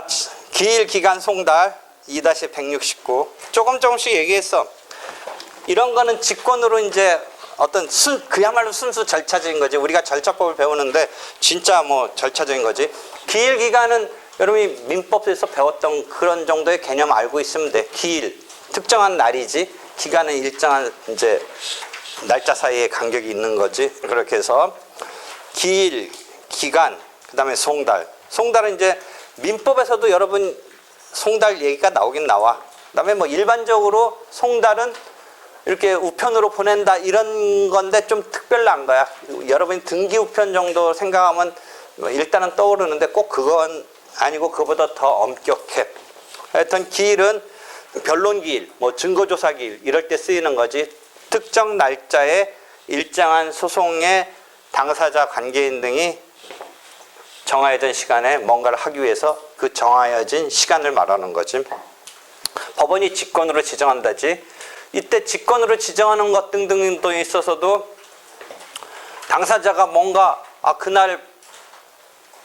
자, 기일, 기간, 송달 2-169 조금씩 얘기했어. 이런 거는 직권으로 이제 어떤 그야말로 순수 절차적인 거지. 우리가 절차법을 배우는데 진짜 뭐 절차적인 거지. 기일, 기간은 여러분이 민법에서 배웠던 그런 정도의 개념 알고 있으면 돼. 기일, 특정한 날이지. 기간은 일정한 이제 날짜 사이에 간격이 있는 거지. 그렇게 해서 기일, 기간, 그 다음에 송달. 송달은 이제 민법에서도 여러분 송달 얘기가 나오긴 나와. 그 다음에 뭐 일반적으로 송달은 이렇게 우편으로 보낸다 이런 건데 좀 특별한 거야. 여러분이 등기 우편 정도 생각하면 일단은 떠오르는데 꼭 그건 아니고 그보다 더 엄격해. 하여튼 기일은 변론기일, 뭐 증거조사기일 이럴 때 쓰이는 거지. 특정 날짜에 일정한 소송의 당사자 관계인 등이 정하여진 시간에 뭔가를 하기 위해서 그 정하여진 시간을 말하는 거지. 법원이 직권으로 지정한다지. 이때 직권으로 지정하는 것 등등도 있어서도 당사자가 뭔가 그날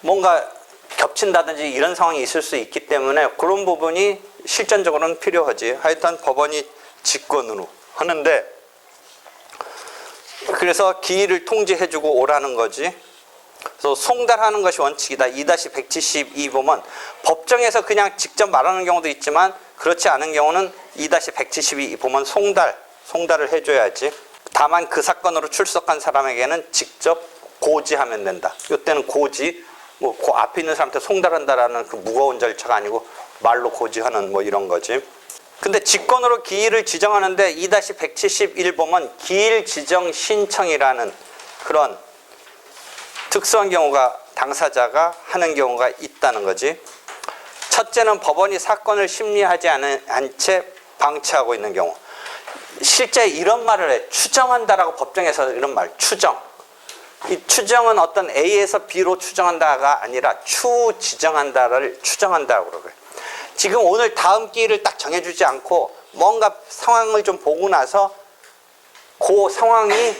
뭔가 겹친다든지 이런 상황이 있을 수 있기 때문에 그런 부분이 실전적으로는 필요하지. 하여튼 법원이 직권으로 하는데 그래서 기일을 통지해주고 오라는 거지. 그래서 송달하는 것이 원칙이다. 2-172 보면 법정에서 그냥 직접 말하는 경우도 있지만 그렇지 않은 경우는 2-172 보면 송달을 해줘야지. 다만 그 사건으로 출석한 사람에게는 직접 고지하면 된다. 이때는 고지, 뭐 그 앞에 있는 사람한테 송달한다라는 그 무거운 절차가 아니고 말로 고지하는 뭐 이런 거지. 근데 직권으로 기일을 지정하는데 2-171 보면 기일 지정 신청이라는 그런 특수한 경우가 당사자가 하는 경우가 있다는 거지. 첫째는 법원이 사건을 심리하지 않은 채 방치하고 있는 경우. 실제 이런 말을 해. 추정한다라고 법정에서 이런 말. 추정. 이 추정은 어떤 A에서 B로 추정한다가 아니라 추지정한다를 추정한다고 그래. 지금 오늘 다음 기일을 딱 정해주지 않고 뭔가 상황을 좀 보고 나서 그 상황이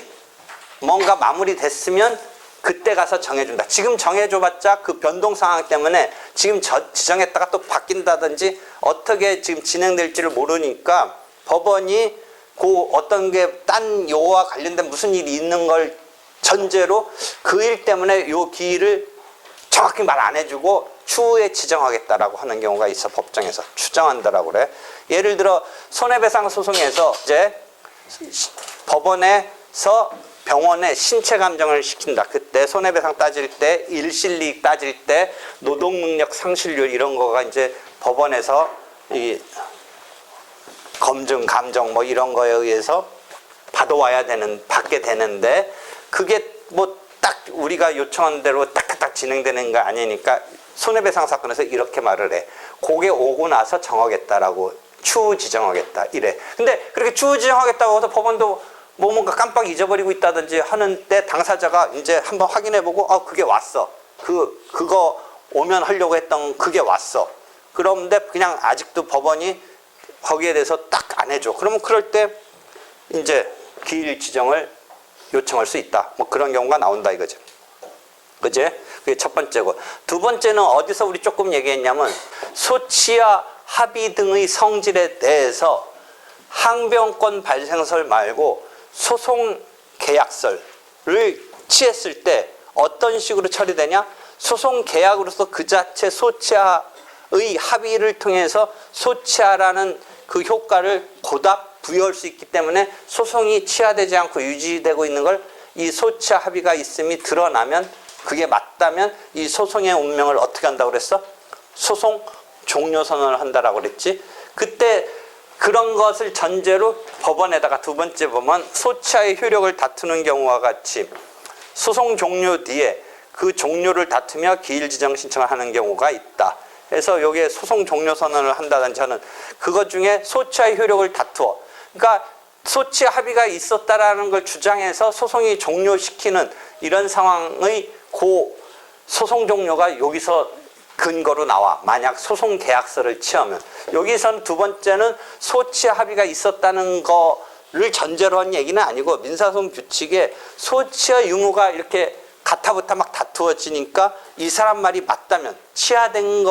뭔가 마무리됐으면 그때 가서 정해준다. 지금 정해줘봤자 그 변동 상황 때문에 지금 지정했다가 또 바뀐다든지 어떻게 지금 진행될지를 모르니까 법원이 그 어떤 게 딴 요와 관련된 무슨 일이 있는 걸 전제로 그 일 때문에 요 기일을 정확히 말 안 해주고 추후에 지정하겠다라고 하는 경우가 있어. 법정에서 추정한다라고 그래. 예를 들어 손해배상 소송에서 이제 법원에서 병원에 신체 감정을 시킨다. 그때 손해배상 따질 때, 일실이익 따질 때, 노동능력 상실률 이런 거가 이제 법원에서 이 검증, 감정 뭐 이런 거에 의해서 받게 되는데 그게 뭐 딱 우리가 요청한 대로 딱딱 진행되는 거 아니니까 손해배상 사건에서 이렇게 말을 해. 그게 오고 나서 정하겠다라고 추후 지정하겠다 이래. 근데 그렇게 추후 지정하겠다고 해서 법원도 뭔가 깜빡 잊어버리고 있다든지 하는 때 당사자가 이제 한번 확인해보고 그게 왔어. 그거 오면 하려고 했던 그게 왔어. 그런데 그냥 아직도 법원이 거기에 대해서 딱 안 해줘. 그러면 그럴 때 이제 기일 지정을 요청할 수 있다. 뭐 그런 경우가 나온다 이거죠. 그제? 그게 첫 번째고. 두 번째는 어디서 우리 조금 얘기했냐면 소치와 합의 등의 성질에 대해서 항변권 발생설 말고 소송 계약서를 취했을 때 어떤 식으로 처리되냐? 소송 계약으로서 그 자체 소치하의 합의를 통해서 소치하라는 그 효과를 보다 부여할 수 있기 때문에 소송이 취하되지 않고 유지되고 있는 걸 이 소치하 합의가 있음이 드러나면 그게 맞다면 이 소송의 운명을 어떻게 한다고 그랬어? 소송 종료 선언을 한다라고 그랬지. 그때 그런 것을 전제로 법원에다가 두 번째 보면 소치하의 효력을 다투는 경우와 같이 소송 종료 뒤에 그 종료를 다투며 기일 지정 신청을 하는 경우가 있다. 그래서 여기에 소송 종료 선언을 한다든지 하는 그것 중에 소치하의 효력을 다투어. 그러니까 소치 합의가 있었다라는 걸 주장해서 소송이 종료시키는 이런 상황의 그 소송 종료가 여기서 근거로 나와. 만약 소송 계약서를 취하면. 여기선 두 번째는 소치 합의가 있었다는 거를 전제로 한 얘기는 아니고 민사소송 규칙에 소치와 유무가 이렇게 가타부타 막 다투어지니까 이 사람 말이 맞다면 취하된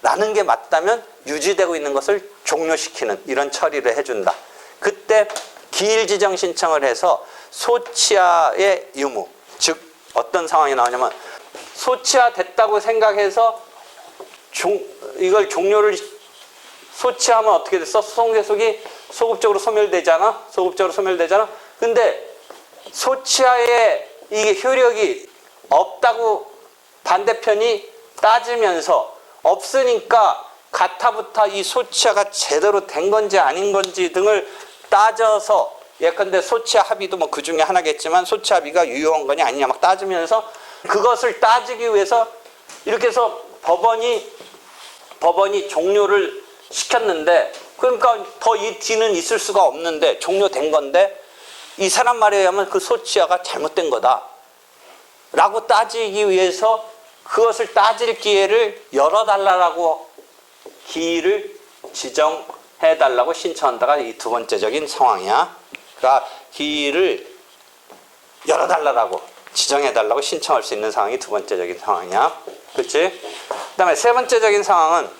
라는 게 맞다면 유지되고 있는 것을 종료시키는 이런 처리를 해준다. 그때 기일 지정 신청을 해서 소치하의 유무, 즉 어떤 상황이 나오냐면 소치하 됐다고 생각해서 이걸 종료를 소치하면 어떻게 됐어? 소송 계속이 소급적으로 소멸되잖아. 소급적으로 소멸되잖아. 근데 소치하에 이게 효력이 없다고 반대편이 따지면서 없으니까 가타부타 이 소치하가 제대로 된 건지 아닌 건지 등을 따져서 예컨대 소치하 합의도 뭐 그 중에 하나겠지만 소치하 합의가 유효한 거냐 아니냐 막 따지면서 그것을 따지기 위해서 이렇게 해서 법원이 종료를 시켰는데 그러니까 더 이 뒤는 있을 수가 없는데 종료된 건데 이 사람 말에 의하면 그 소치하가 잘못된 거다 라고 따지기 위해서 그것을 따질 기회를 열어달라고 기일을 지정해달라고 신청한다가 이 두 번째적인 상황이야. 그러니까 기일을 열어달라고 지정해달라고 신청할 수 있는 상황이 두 번째적인 상황이야. 그렇지? 그 다음에 세 번째적인 상황은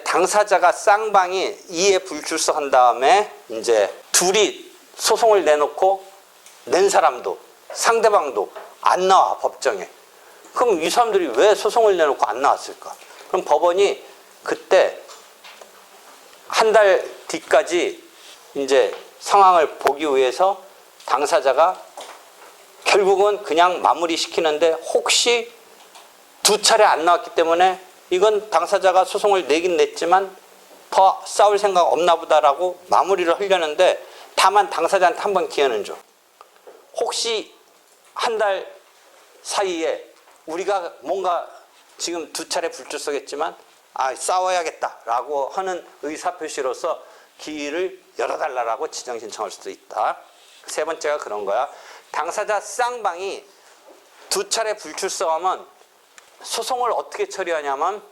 당사자가 쌍방이 이에 불출석한 다음에 이제 둘이 소송을 내놓고 낸 사람도 상대방도 안 나와 법정에. 그럼 이 사람들이 왜 소송을 내놓고 안 나왔을까? 그럼 법원이 그때 한 달 뒤까지 이제 상황을 보기 위해서 당사자가 결국은 그냥 마무리 시키는데 혹시 두 차례 안 나왔기 때문에 이건 당사자가 소송을 내긴 냈지만 더 싸울 생각 없나 보다라고 마무리를 하려는데 다만 당사자한테 한 번 기회는 줘. 혹시 한 달 사이에 우리가 뭔가 지금 두 차례 불출석했지만 싸워야겠다라고 하는 의사표시로서 기일을 열어달라고 지정 신청할 수도 있다. 세 번째가 그런 거야. 당사자 쌍방이 두 차례 불출석하면 소송을 어떻게 처리하냐면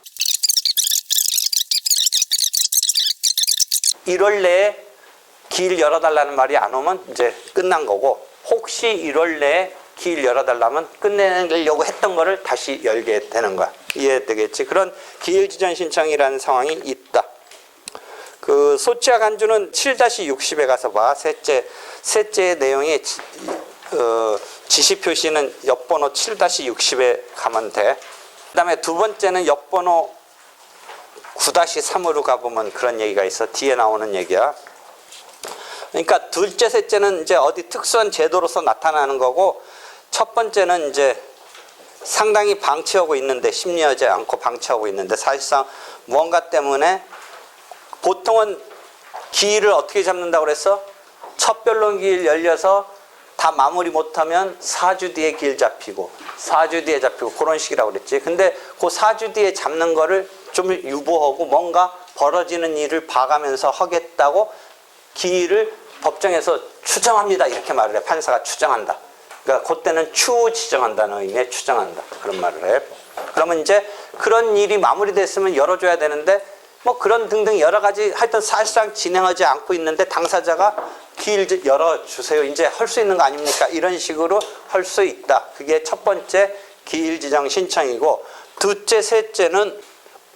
1월 내에 기일 열어달라는 말이 안 오면 이제 끝난 거고 혹시 1월 내에 기일 열어달라면 끝내려고 했던 거를 다시 열게 되는 거야. 이해되겠지? 그런 기일 지정 신청이라는 상황이 있다. 그 소치하 간주는 7-60에 가서 봐. 셋째 내용이 지시 표시는 옆번호 7-60에 가면 돼. 그 다음에 두 번째는 옆번호 9-3으로 가보면 그런 얘기가 있어. 뒤에 나오는 얘기야. 그러니까 둘째, 셋째는 이제 어디 특수한 제도로서 나타나는 거고 첫 번째는 이제 상당히 방치하고 있는데 심리하지 않고 방치하고 있는데 사실상 무언가 때문에 보통은 기일을 어떻게 잡는다고 그랬어? 첫 변론 기일 열려서 다 마무리 못하면 4주 뒤에 기일 잡히고 4주 뒤에 잡히고 그런 식이라고 그랬지. 근데 그 4주 뒤에 잡는 거를 좀 유보하고 뭔가 벌어지는 일을 봐가면서 하겠다고 기일을 법정에서 추정합니다. 이렇게 말을 해. 판사가 추정한다. 그러니까 그때는 추후 지정한다는 의미의 추정한다. 그런 말을 해. 그러면 이제 그런 일이 마무리됐으면 열어줘야 되는데 뭐 그런 등등 여러 가지 하여튼 사실상 진행하지 않고 있는데 당사자가 기일 열어주세요. 이제 할 수 있는 거 아닙니까? 이런 식으로 할 수 있다. 그게 첫 번째 기일 지정 신청이고 둘째, 셋째는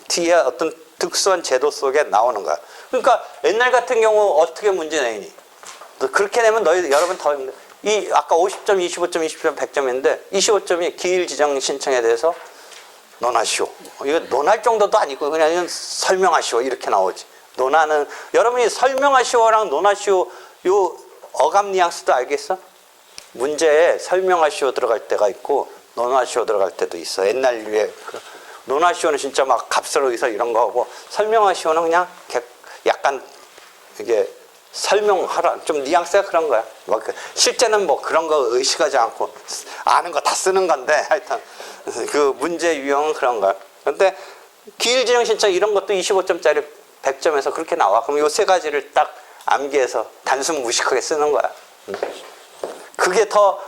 뒤에 어떤 특수한 제도 속에 나오는 거야. 그러니까 옛날 같은 경우 어떻게 문제 내니? 그렇게 내면 여러분 더 힘들어. 이 아까 50점, 25점, 20점, 100점인데 25점이 기일 지정 신청에 대해서 논하시오. 이거 논할 정도도 아니고 그냥 설명하시오 이렇게 나오지. 논하는 여러분이 설명하시오랑 논하시오 요 어감 뉘앙스도 알겠어? 문제에 설명하시오 들어갈 때가 있고 논하시오 들어갈 때도 있어. 옛날 류에 논하시오는 진짜 막 값으로 해서 이런 거 하고 설명하시오는 그냥 약간 이게 설명하라 좀 뉘앙스가 그런 거야. 뭐 실제는 뭐 그런 거 의식하지 않고 아는 거 다 쓰는 건데 하여튼 그 문제 유형은 그런 거야. 근데 기일 지정 신청 이런 것도 25점짜리 100점에서 그렇게 나와. 그럼 이 세 가지를 딱 암기해서 단순 무식하게 쓰는 거야. 그게 더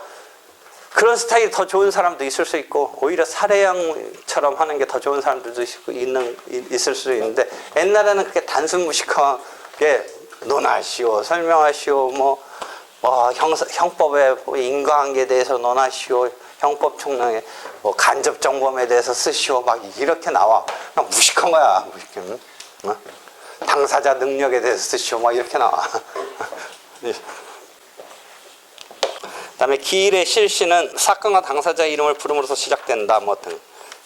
그런 스타일이 더 좋은 사람도 있을 수 있고 오히려 사례형처럼 하는 게 더 좋은 사람들도 있을 수 있는데 옛날에는 그렇게 단순 무식하게 논하시오, 설명하시오, 뭐 형법에 인과관계에 대해서 논하시오. 형법 총론에 간접정범에 대해서 쓰시오. 막 이렇게 나와. 그냥 무식한 거야. 무식한. 당사자 능력에 대해서 쓰시오. 막 이렇게 나와. 그다음에 기일의 실시는 사건과 당사자 이름을 부름으로써 시작된다. 뭐 등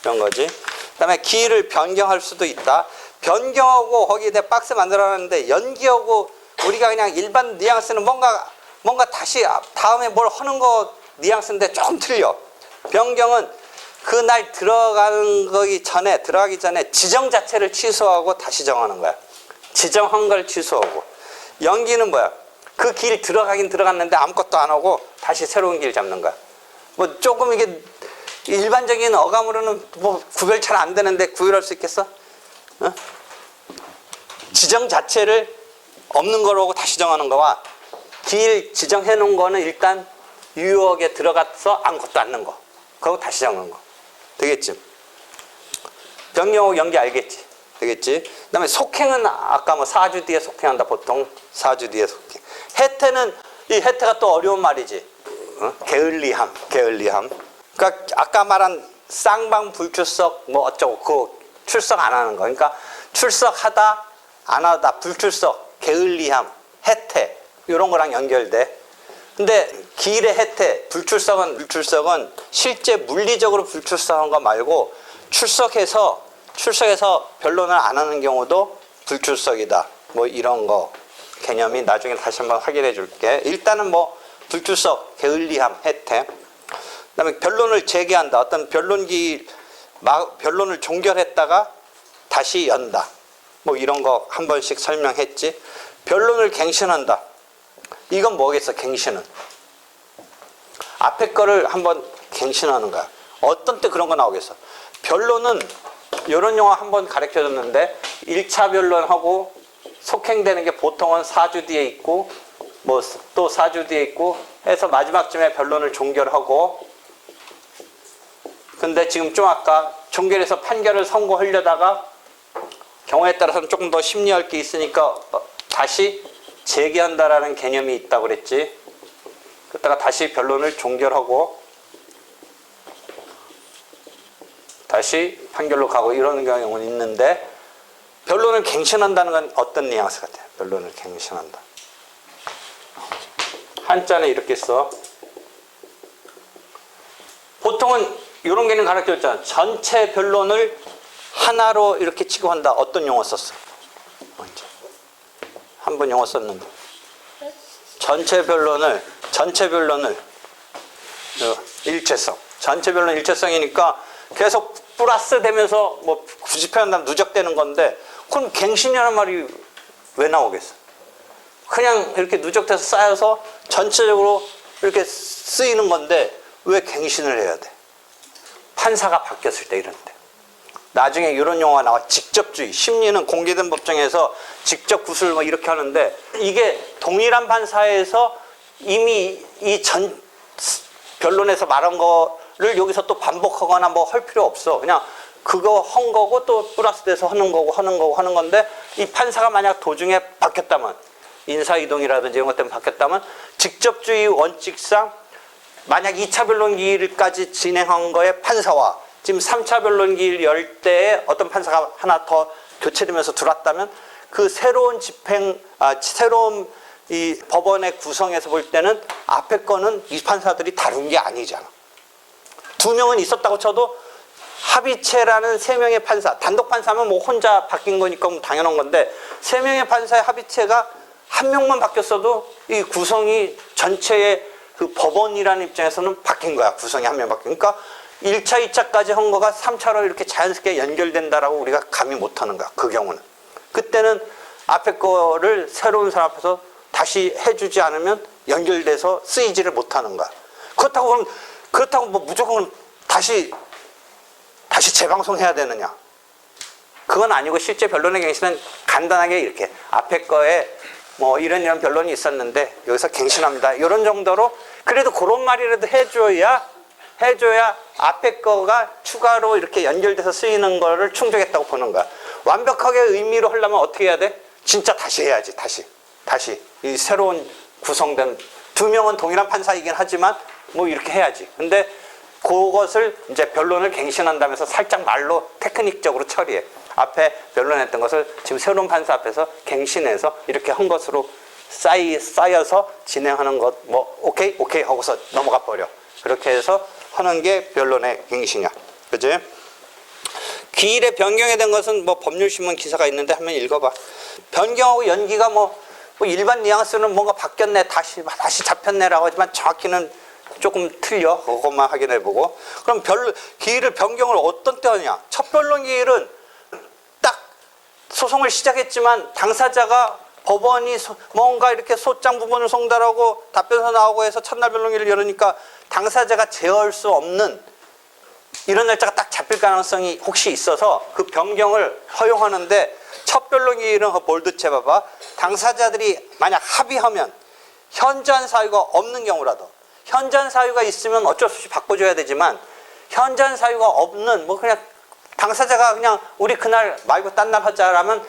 이런 거지. 그다음에 기일을 변경할 수도 있다. 변경하고 거기에 대해 박스 만들어놨는데 연기하고 우리가 그냥 일반 뉘앙스는 뭔가 다시 다음에 뭘 하는 거 뉘앙스인데 조금 틀려. 변경은 그날 들어가기 전에 지정 자체를 취소하고 다시 정하는 거야. 지정한 걸 취소하고. 연기는 뭐야? 그 길 들어가긴 들어갔는데 아무것도 안 하고 다시 새로운 길 잡는 거야. 뭐 조금 이게 일반적인 어감으로는 뭐 구별 잘 안 되는데 구별할 수 있겠어? 어? 지정 자체를 없는 거라고 다시 정하는 거와 길 지정해 놓은 거는 일단 유효하게 들어가서 아무것도 않는 거. 그거 다시 정하는 거. 되겠지? 변경하고 연기 알겠지? 되겠지? 그 다음에 속행은 아까 뭐 4주 뒤에 속행한다. 보통 4주 뒤에 속행. 해태는 이 해태가 또 어려운 말이지. 게을리함. 그러니까 아까 말한 쌍방 불출석 뭐 어쩌고 그거 출석 안 하는 거. 그러니까 출석하다 안 하다 불출석 게을리함 해태 이런 거랑 연결돼. 근데 기일의 해태 불출석은 실제 물리적으로 불출석한 거 말고 출석해서 변론을 안 하는 경우도 불출석이다. 뭐 이런 거 개념이 나중에 다시 한번 확인해 줄게. 일단은 뭐 불출석, 게을리함, 해태. 그다음에 변론을 재개한다. 어떤 변론을 종결했다가 다시 연다. 뭐 이런 거 한 번씩 설명했지. 변론을 갱신한다. 이건 뭐겠어? 갱신은 앞에 거를 한번 갱신하는 거야. 어떤 때 그런 거 나오겠어? 변론은 이런 용어 한번 가르쳐 줬는데 1차 변론하고 속행되는 게 보통은 4주 뒤에 있고 뭐 또 4주 뒤에 있고 해서 마지막쯤에 변론을 종결하고, 근데 지금 좀 아까 종결해서 판결을 선고하려다가 경우에 따라서는 조금 더 심리할 게 있으니까 다시 재개한다라는 개념이 있다고 그랬지. 그러다가 다시 변론을 종결하고 다시 판결로 가고 이런 경우는 있는데, 변론을 갱신한다는 건 어떤 뉘앙스 같아요? 변론을 갱신한다. 한자는 이렇게 써. 보통은 이런 개념 가르쳐줬잖아. 전체 변론을 하나로 이렇게 취급한다. 어떤 용어 썼어? 한 번 용어 썼는데. 전체 변론을 일체성. 전체 변론 일체성이니까 계속 플러스 되면서 뭐 굳이 표현하면 누적되는 건데, 그럼 갱신이라는 말이 왜 나오겠어? 그냥 이렇게 누적돼서 쌓여서 전체적으로 이렇게 쓰이는 건데 왜 갱신을 해야 돼? 판사가 바뀌었을 때 이런데. 나중에 이런 용어가 나와. 직접주의. 심리는 공개된 법정에서 직접 구술 뭐 이렇게 하는데, 이게 동일한 판사에서 이미 이 전 변론에서 말한 거를 여기서 또 반복하거나 뭐 할 필요 없어. 그냥 그거 한 거고 또 플러스 돼서 하는 건데, 이 판사가 만약 도중에 바뀌었다면, 인사이동이라든지 이런 것 때문에 바뀌었다면, 직접주의 원칙상 만약 2차 변론기일까지 진행한 거에 판사와 지금 3차 변론기일 열 때에 어떤 판사가 하나 더 교체되면서 들어왔다면, 그 새로운 새로운 이 법원의 구성에서 볼 때는 앞에 거는 이 판사들이 다룬 게 아니잖아. 2명은 있었다고 쳐도 합의체라는 3명의 판사, 단독 판사면 뭐 혼자 바뀐 거니까 뭐 당연한 건데, 3명의 판사의 합의체가 1명만 바뀌었어도 이 구성이 전체의 그 법원이라는 입장에서는 바뀐 거야. 구성이 1명 바뀐. 그러니까 1차, 2차까지 한 거가 3차로 이렇게 자연스럽게 연결된다라고 우리가 감히 못하는 거야. 그 경우는. 그때는 앞에 거를 새로운 사람 앞에서 다시 해주지 않으면 연결돼서 쓰이지를 못하는 거야. 그렇다고 뭐 무조건 다시 재방송해야 되느냐? 그건 아니고, 실제 변론의 갱신은 간단하게 이렇게 앞에 거에 뭐 이런 변론이 있었는데 여기서 갱신합니다. 이런 정도로 그래도 그런 말이라도 해줘야 앞에 거가 추가로 이렇게 연결돼서 쓰이는 거를 충족했다고 보는 거야. 완벽하게 의미로 하려면 어떻게 해야 돼? 진짜 다시 해야지. 다시 이 새로운 구성된 두 명은 동일한 판사이긴 하지만 뭐 이렇게 해야지. 근데 그것을 이제 변론을 갱신한다면서 살짝 말로 테크닉적으로 처리해. 앞에 변론했던 것을 지금 새로운 판사 앞에서 갱신해서 이렇게 한 것으로 쌓여서 진행하는 것, 뭐 오케이 하고서 넘어가 버려. 그렇게 해서 하는 게 변론의 갱신이야. 그지? 기일에 변경이 된 것은 뭐 법률신문 기사가 있는데 한번 읽어봐. 변경하고 연기가 뭐 일반 뉘앙스는 뭔가 바뀌었네, 다시 잡혔네라고 하지만 정확히는 조금 틀려. 그것만 확인해보고. 그럼 기일을 변경을 어떤 때 하냐? 첫 변론 기일은 딱 소송을 시작했지만 당사자가 법원이 뭔가 이렇게 소장 부분을 송달하고 답변서 나오고 해서 첫날 변론기를 열으니까 당사자가 제어할 수 없는 이런 날짜가 딱 잡힐 가능성이 혹시 있어서 그 변경을 허용하는데 첫 변론기일은 볼드체 봐봐. 당사자들이 만약 합의하면 현저한 사유가 없는 경우라도 현저한 사유가 있으면 어쩔 수 없이 바꿔줘야 되지만 현저한 사유가 없는 뭐 그냥 당사자가 그냥 우리 그날 말고 딴 날 하자라면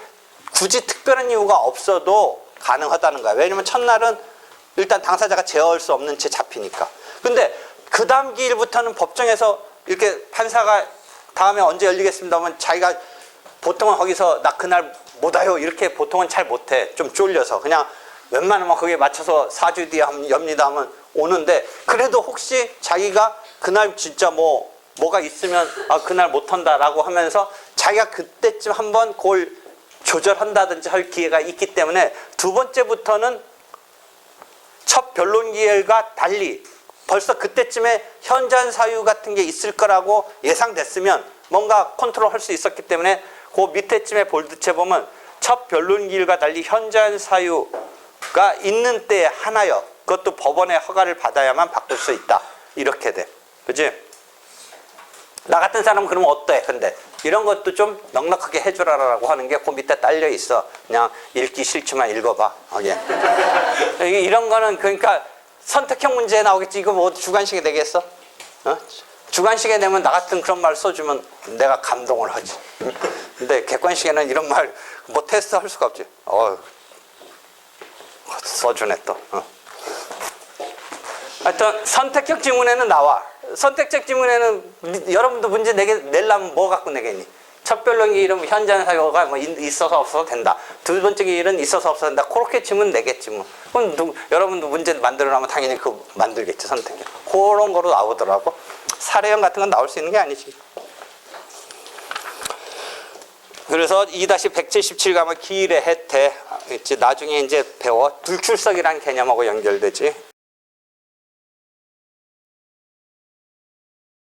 굳이 특별한 이유가 없어도 가능하다는 거야. 왜냐면 첫날은 일단 당사자가 제어할 수 없는 채 잡히니까. 근데 그 다음 기일부터는 법정에서 이렇게 판사가 다음에 언제 열리겠습니다 하면 자기가 보통은 거기서 나 그날 못 와요 이렇게 보통은 잘 못해. 좀 쫄려서 그냥 웬만하면 거기에 맞춰서 4주 뒤에 엽니다 하면 오는데 그래도 혹시 자기가 그날 진짜 뭐가 있으면 그날 못 한다라고 하면서 자기가 그때쯤 한번 그걸 조절한다든지 할 기회가 있기 때문에 두 번째부터는 첫 변론 기일과 달리 벌써 그때쯤에 현저한 사유 같은 게 있을 거라고 예상됐으면 뭔가 컨트롤할 수 있었기 때문에 그 밑에쯤에 볼드체 보면 첫 변론 기일과 달리 현저한 사유가 있는 때에 하나여 그것도 법원의 허가를 받아야만 바꿀 수 있다. 이렇게 돼. 그치? 나 같은 사람은 그러면 어때? 근데 이런 것도 좀 넉넉하게 해주라라고 하는 게 그 밑에 딸려 있어. 그냥 읽기 싫지만 읽어봐. 이런 거는 그러니까 선택형 문제 나오겠지. 이거 뭐 주관식에 되겠어? 주관식에 내면 나 같은 그런 말 써주면 내가 감동을 하지. 근데 객관식에는 이런 말 뭐 테스트 할 수가 없지. 써주네 또. 하여튼 선택형 지문에는 나와. 선택적 지문에는 여러분도 문제 내려면 뭐 갖고 내겠니? 첫 변론 기일은 현저한 사유가 뭐 있어서 없어도 된다. 두 번째 기일은 있어서 없어도 된다. 그렇게 지문 내겠지 뭐. 그럼 여러분도 문제 만들어 놓으면 당연히 그거 만들겠지, 선택형. 그런 거로 나오더라고. 사례형 같은 건 나올 수 있는 게 아니지. 그래서 2-177 가면 기일의 혜택. 나중에 이제 배워. 불출석이라는 개념하고 연결되지.